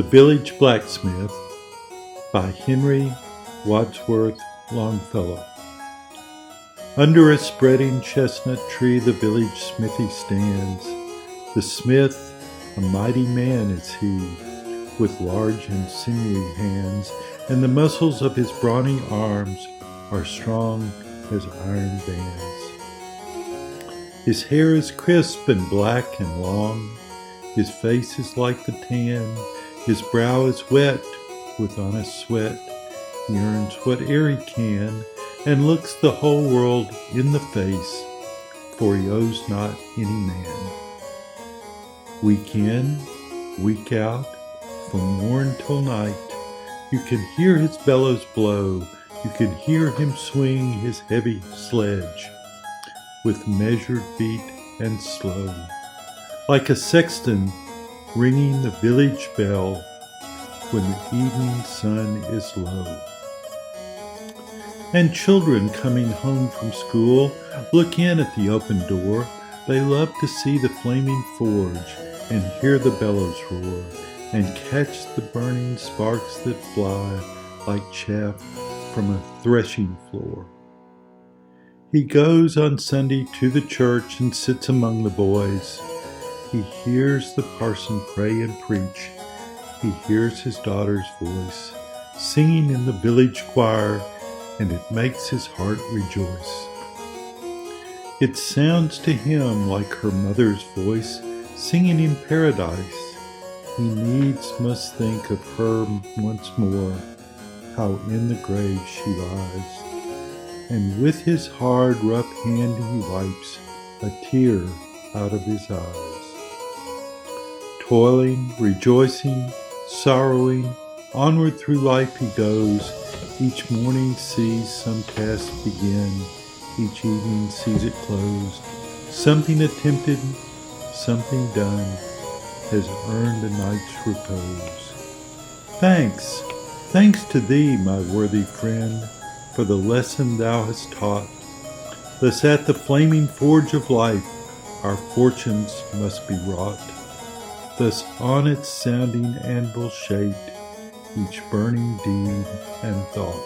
The Village Blacksmith by Henry Wadsworth Longfellow. Under a spreading chestnut tree the village smithy stands. The smith, a mighty man is he, with large and sinewy hands, and the muscles of his brawny arms are strong as iron bands. His hair is crisp and black and long, his face is like the tan, his brow is wet with honest sweat. He earns whate'er he can, and looks the whole world in the face, for he owes not any man. Week in, week out, from morn till night, you can hear his bellows blow, you can hear him swing his heavy sledge, with measured beat and slow, like a sexton ringing the village bell when the evening sun is low. And children coming home from school look in at the open door. They love to see the flaming forge and hear the bellows roar, and catch the burning sparks that fly like chaff from a threshing floor. He goes on Sunday to the church and sits among the boys. He hears the parson pray and preach. He hears his daughter's voice singing in the village choir, and it makes his heart rejoice. It sounds to him like her mother's voice singing in paradise. He needs must think of her once more, how in the grave she lies, and with his hard, rough hand he wipes a tear out of his eyes. Toiling, rejoicing, sorrowing, onward through life he goes. Each morning sees some task begin, each evening sees it closed. Something attempted, something done, has earned a night's repose. Thanks to thee, my worthy friend, for the lesson thou hast taught. Thus at the flaming forge of life our fortunes must be wrought. Thus on its sounding anvil shaped each burning deed and thought.